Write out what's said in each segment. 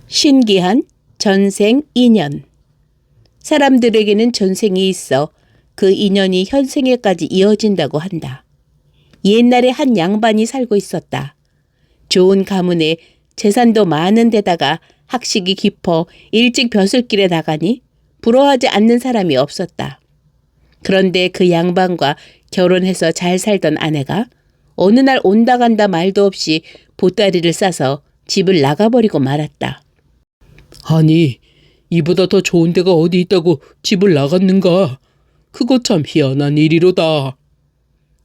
신기한 전생 인연. 사람들에게는 전생이 있어 그 인연이 현생에까지 이어진다고 한다. 옛날에 한 양반이 살고 있었다. 좋은 가문에 재산도 많은 데다가 학식이 깊어 일찍 벼슬길에 나가니 부러워하지 않는 사람이 없었다. 그런데 그 양반과 결혼해서 잘 살던 아내가 어느 날 온다 간다 말도 없이 보따리를 싸서 집을 나가버리고 말았다. 아니, 이보다 더 좋은 데가 어디 있다고 집을 나갔는가? 그거 참 희한한 일이로다.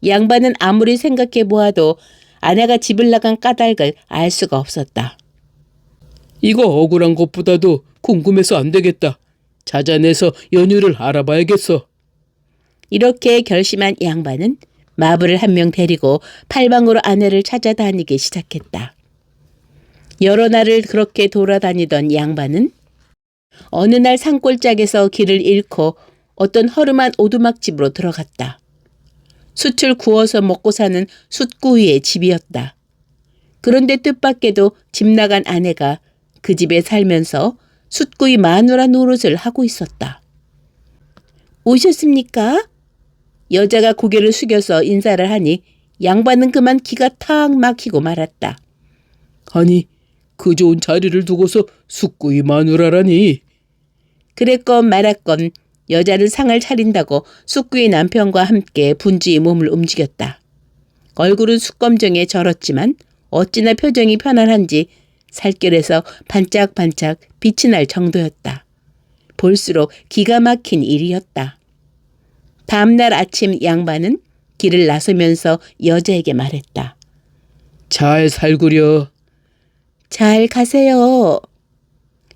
양반은 아무리 생각해 보아도 아내가 집을 나간 까닭을 알 수가 없었다. 이거 억울한 것보다도 궁금해서 안 되겠다. 찾아내서 연유를 알아봐야겠어. 이렇게 결심한 양반은 마부를 한 명 데리고 팔방으로 아내를 찾아다니기 시작했다. 여러 날을 그렇게 돌아다니던 양반은 어느 날 산골짜기에서 길을 잃고 어떤 허름한 오두막집으로 들어갔다. 숯을 구워서 먹고 사는 숯구이의 집이었다. 그런데 뜻밖에도 집 나간 아내가 그 집에 살면서 숯구이 마누라 노릇을 하고 있었다. 오셨습니까? 여자가 고개를 숙여서 인사를 하니 양반은 그만 기가 탁 막히고 말았다. 아니, 그 좋은 자리를 두고서 숯구이 마누라라니. 그랬건 말았건 여자는 상을 차린다고 숯구이 남편과 함께 분주히 몸을 움직였다. 얼굴은 숯검정에 절었지만 어찌나 표정이 편안한지 살결에서 반짝반짝 빛이 날 정도였다. 볼수록 기가 막힌 일이었다. 다음날 아침 양반은 길을 나서면서 여자에게 말했다. 잘 살구려. 잘 가세요.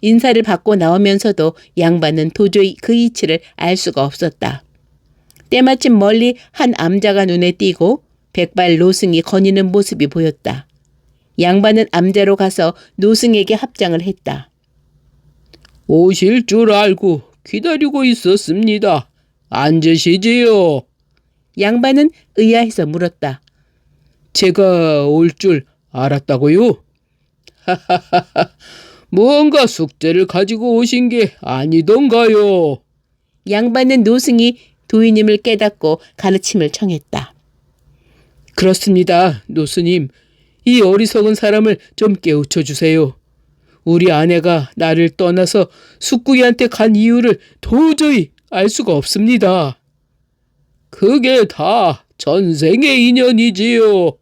인사를 받고 나오면서도 양반은 도저히 그 이치를 알 수가 없었다. 때마침 멀리 한 암자가 눈에 띄고 백발 노승이 거니는 모습이 보였다. 양반은 암자로 가서 노승에게 합장을 했다. 오실 줄 알고 기다리고 있었습니다. 앉으시지요. 양반은 의아해서 물었다. 제가 올 줄 알았다고요? 하하하하. 무언가 숙제를 가지고 오신 게 아니던가요? 양반은 노승이 도인임을 깨닫고 가르침을 청했다. 그렇습니다, 노스님. 이 어리석은 사람을 좀 깨우쳐 주세요. 우리 아내가 나를 떠나서 숙구이한테 간 이유를 도저히 알 수가 없습니다. 그게 다 전생의 인연이지요.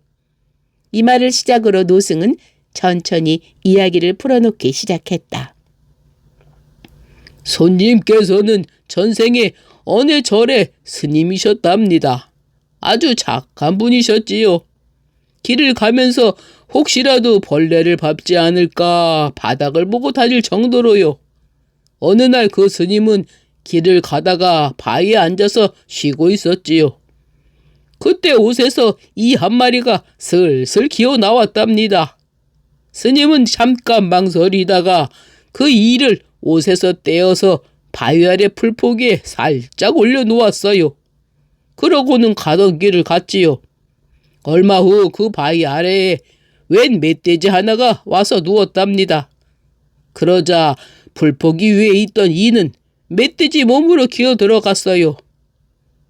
이 말을 시작으로 노승은 천천히 이야기를 풀어놓기 시작했다. 손님께서는 전생에 어느 절의 스님이셨답니다. 아주 착한 분이셨지요. 길을 가면서 혹시라도 벌레를 밟지 않을까 바닥을 보고 다닐 정도로요. 어느 날 그 스님은 길을 가다가 바위에 앉아서 쉬고 있었지요. 그때 옷에서 이 한 마리가 슬슬 기어 나왔답니다. 스님은 잠깐 망설이다가 그 이를 옷에서 떼어서 바위 아래 풀포기에 살짝 올려놓았어요. 그러고는 가던 길을 갔지요. 얼마 후 그 바위 아래에 웬 멧돼지 하나가 와서 누웠답니다. 그러자 풀포기 위에 있던 이는 멧돼지 몸으로 기어 들어갔어요.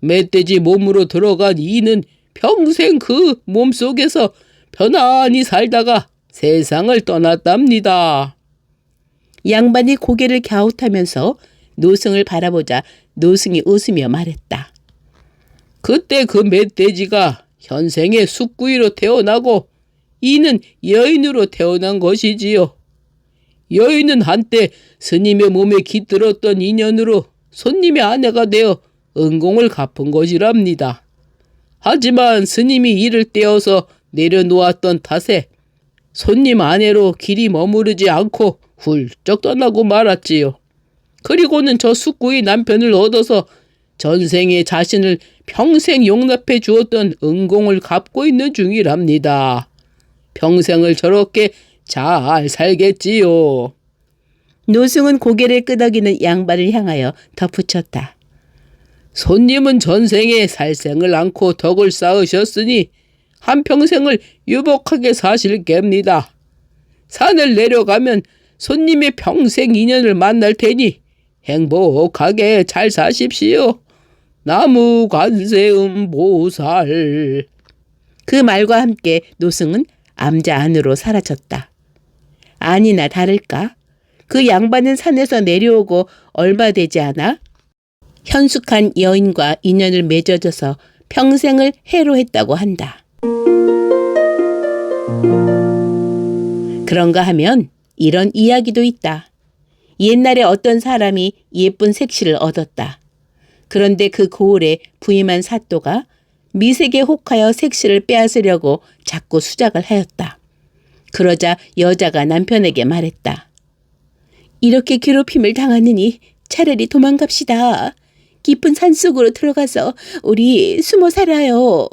멧돼지 몸으로 들어간 이는 평생 그 몸속에서 편안히 살다가 세상을 떠났답니다. 양반이 고개를 갸웃하면서 노승을 바라보자 노승이 웃으며 말했다. 그때 그 멧돼지가 현생의 숫구이로 태어나고 이는 여인으로 태어난 것이지요. 여인은 한때 스님의 몸에 깃들었던 인연으로 손님의 아내가 되어 은공을 갚은 것이랍니다. 하지만 스님이 이를 떼어서 내려놓았던 탓에 손님 아내로 길이 머무르지 않고 훌쩍 떠나고 말았지요. 그리고는 저 숙구의 남편을 얻어서 전생에 자신을 평생 용납해 주었던 은공을 갚고 있는 중이랍니다. 평생을 저렇게 잘 살겠지요. 노승은 고개를 끄덕이는 양반을 향하여 덧붙였다. 손님은 전생에 살생을 않고 덕을 쌓으셨으니 한평생을 유복하게 사실 겁니다. 산을 내려가면 손님의 평생 인연을 만날 테니 행복하게 잘 사십시오. 나무 관세음 보살. 그 말과 함께 노승은 암자 안으로 사라졌다. 아니나 다를까? 그 양반은 산에서 내려오고 얼마 되지 않아 현숙한 여인과 인연을 맺어져서 평생을 해로했다고 한다. 그런가 하면 이런 이야기도 있다. 옛날에 어떤 사람이 예쁜 색시를 얻었다. 그런데 그 고을에 부임한 사또가 미색에 혹하여 색시를 빼앗으려고 자꾸 수작을 하였다. 그러자 여자가 남편에게 말했다. 이렇게 괴롭힘을 당하느니 차라리 도망갑시다. 깊은 산속으로 들어가서 우리 숨어 살아요.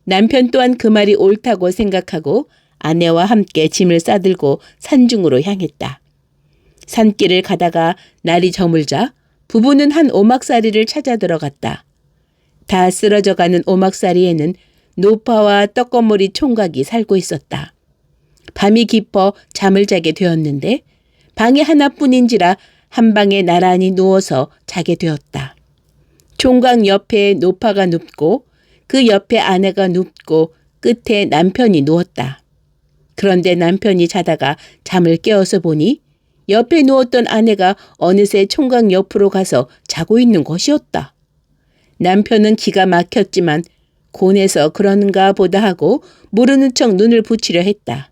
남편 또한 그 말이 옳다고 생각하고 아내와 함께 짐을 싸들고 산중으로 향했다. 산길을 가다가 날이 저물자 부부는 한 오막사리를 찾아 들어갔다. 다 쓰러져가는 오막사리에는 노파와 떡거머리 총각이 살고 있었다. 밤이 깊어 잠을 자게 되었는데 방이 하나뿐인지라 한 방에 나란히 누워서 자게 되었다. 총각 옆에 노파가 눕고 그 옆에 아내가 눕고 끝에 남편이 누웠다. 그런데 남편이 자다가 잠을 깨어서 보니 옆에 누웠던 아내가 어느새 총각 옆으로 가서 자고 있는 것이었다. 남편은 기가 막혔지만 곤해서 그러는가 보다 하고 모르는 척 눈을 붙이려 했다.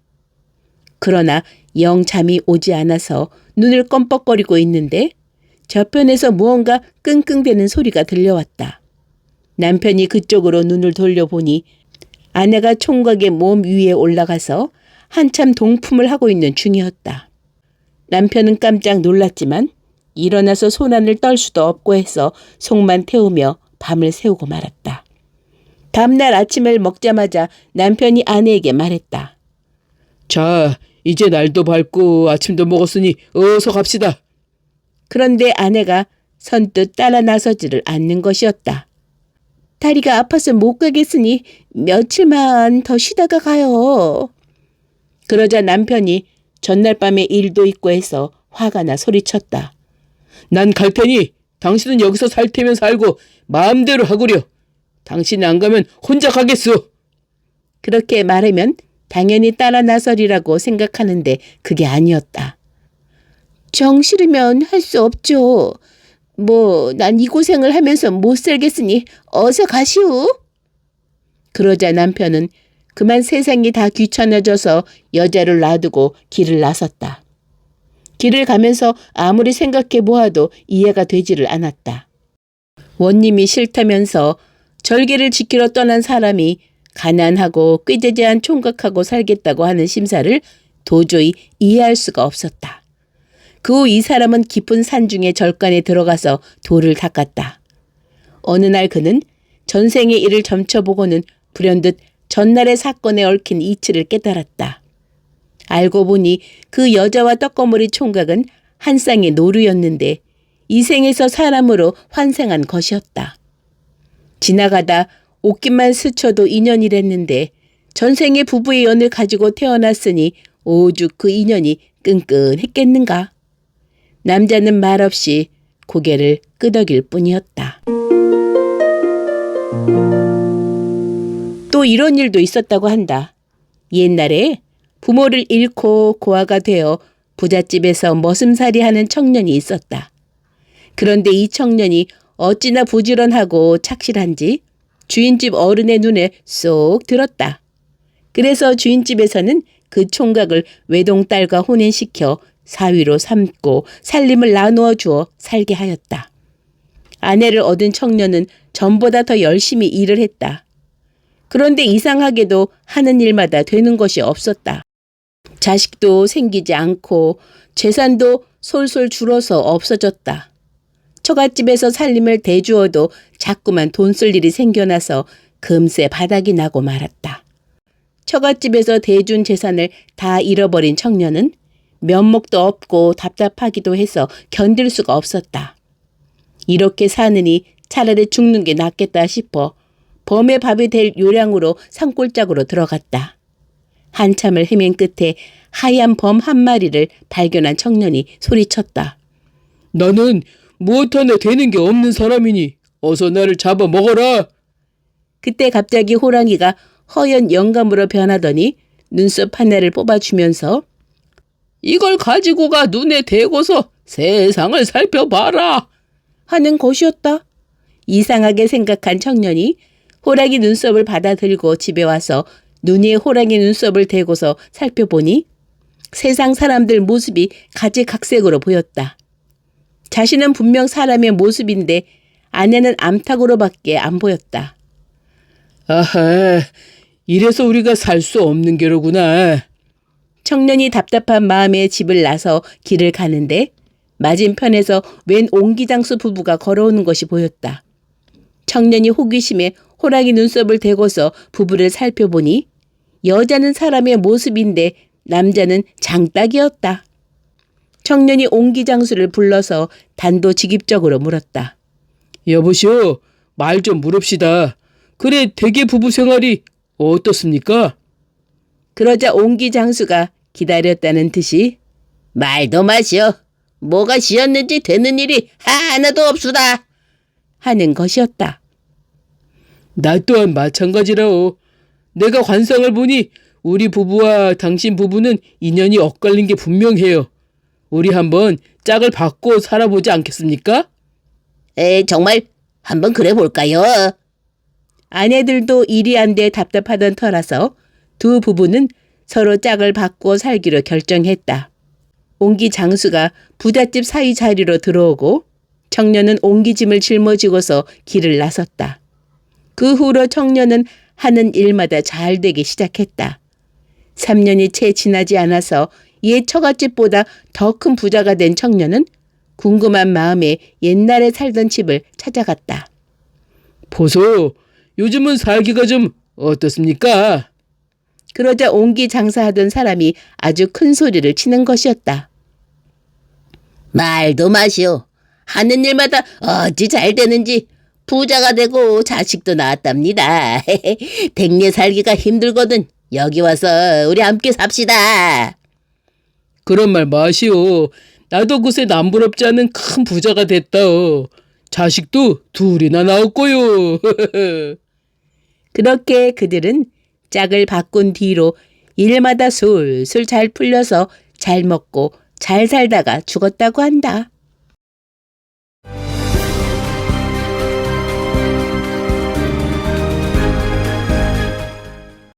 그러나 영 잠이 오지 않아서 눈을 껌뻑거리고 있는데 저편에서 무언가 끙끙대는 소리가 들려왔다. 남편이 그쪽으로 눈을 돌려보니 아내가 총각의 몸 위에 올라가서 한참 동품을 하고 있는 중이었다. 남편은 깜짝 놀랐지만 일어나서 손안을 떨 수도 없고 해서 속만 태우며 밤을 새우고 말았다. 다음날 아침을 먹자마자 남편이 아내에게 말했다. 자, 이제 날도 밝고 아침도 먹었으니 어서 갑시다. 그런데 아내가 선뜻 따라 나서지를 않는 것이었다. 다리가 아파서 못 가겠으니 며칠만 더 쉬다가 가요. 그러자 남편이 전날 밤에 일도 있고 해서 화가 나 소리쳤다. 난 갈 테니 당신은 여기서 살 테면 살고 마음대로 하구려. 당신이 안 가면 혼자 가겠소. 그렇게 말하면 당연히 따라 나서리라고 생각하는데 그게 아니었다. 정 싫으면 할 수 없죠. 난 이 고생을 하면서 못 살겠으니 어서 가시오. 그러자 남편은 그만 세상이 다 귀찮아져서 여자를 놔두고 길을 나섰다. 길을 가면서 아무리 생각해 보아도 이해가 되지를 않았다. 원님이 싫다면서 절개를 지키러 떠난 사람이 가난하고 꾀죄죄한 총각하고 살겠다고 하는 심사를 도저히 이해할 수가 없었다. 그 후 이 사람은 깊은 산중의 절간에 들어가서 돌을 닦았다. 어느 날 그는 전생의 일을 점쳐보고는 불현듯 전날의 사건에 얽힌 이치를 깨달았다. 알고 보니 그 여자와 떡거머리 총각은 한 쌍의 노루였는데 이 생에서 사람으로 환생한 것이었다. 지나가다 옷깃만 스쳐도 인연이랬는데 전생의 부부의 연을 가지고 태어났으니 오죽 그 인연이 끈끈했겠는가. 남자는 말없이 고개를 끄덕일 뿐이었다. 또 이런 일도 있었다고 한다. 옛날에 부모를 잃고 고아가 되어 부잣집에서 머슴살이하는 청년이 있었다. 그런데 이 청년이 어찌나 부지런하고 착실한지 주인집 어른의 눈에 쏙 들었다. 그래서 주인집에서는 그 총각을 외동딸과 혼인시켜 사위로 삼고 살림을 나누어 주어 살게 하였다. 아내를 얻은 청년은 전보다 더 열심히 일을 했다. 그런데 이상하게도 하는 일마다 되는 것이 없었다. 자식도 생기지 않고 재산도 솔솔 줄어서 없어졌다. 처갓집에서 살림을 대주어도 자꾸만 돈 쓸 일이 생겨나서 금세 바닥이 나고 말았다. 처갓집에서 대준 재산을 다 잃어버린 청년은 면목도 없고 답답하기도 해서 견딜 수가 없었다. 이렇게 사느니 차라리 죽는 게 낫겠다 싶어 범의 밥이 될 요량으로 산골짜기로 들어갔다. 한참을 헤맨 끝에 하얀 범 한 마리를 발견한 청년이 소리쳤다. 나는 무엇 하나 되는 게 없는 사람이니 어서 나를 잡아 먹어라. 그때 갑자기 호랑이가 허연 영감으로 변하더니 눈썹 하나를 뽑아주면서 이걸 가지고 가 눈에 대고서 세상을 살펴봐라 하는 것이었다. 이상하게 생각한 청년이 호랑이 눈썹을 받아들고 집에 와서 눈 위에 호랑이 눈썹을 대고서 살펴보니 세상 사람들 모습이 가지각색으로 보였다. 자신은 분명 사람의 모습인데 안에는 암탉으로밖에 안 보였다. 아하, 이래서 우리가 살 수 없는 게로구나. 청년이 답답한 마음에 집을 나서 길을 가는데 맞은편에서 웬 옹기장수 부부가 걸어오는 것이 보였다. 청년이 호기심에 호랑이 눈썹을 대고서 부부를 살펴보니 여자는 사람의 모습인데 남자는 장닭이었다. 청년이 옹기장수를 불러서 단도직입적으로 물었다. 여보시오, 말 좀 물읍시다. 그래 대개 부부 생활이 어떻습니까? 그러자 옹기장수가 기다렸다는 듯이 말도 마시오. 뭐가 지었는지 되는 일이 하나도 없수다. 하는 것이었다. 나 또한 마찬가지라오. 내가 관상을 보니 우리 부부와 당신 부부는 인연이 엇갈린 게 분명해요. 우리 한번 짝을 바꿔 살아보지 않겠습니까? 정말 한번 그래 볼까요? 아내들도 일이 안 돼 답답하던 터라서 두 부부는 서로 짝을 바꾸어 살기로 결정했다. 옹기 장수가 부잣집 사위 자리로 들어오고 청년은 옹기짐을 짊어지고서 길을 나섰다. 그 후로 청년은 하는 일마다 잘 되기 시작했다. 3년이 채 지나지 않아서 옛 처갓집보다 더 큰 부자가 된 청년은 궁금한 마음에 옛날에 살던 집을 찾아갔다. 보소, 요즘은 살기가 좀 어떻습니까? 그러자 옹기 장사하던 사람이 아주 큰 소리를 치는 것이었다. 말도 마시오. 하는 일마다 어찌 잘 되는지 부자가 되고 자식도 낳았답니다. 댁내 살기가 힘들거든 여기 와서 우리 함께 삽시다. 그런 말 마시오. 나도 그새 남부럽지 않은 큰 부자가 됐다오. 자식도 둘이나 나왔고요. 그렇게 그들은 짝을 바꾼 뒤로 일마다 술술 잘 풀려서 잘 먹고 잘 살다가 죽었다고 한다.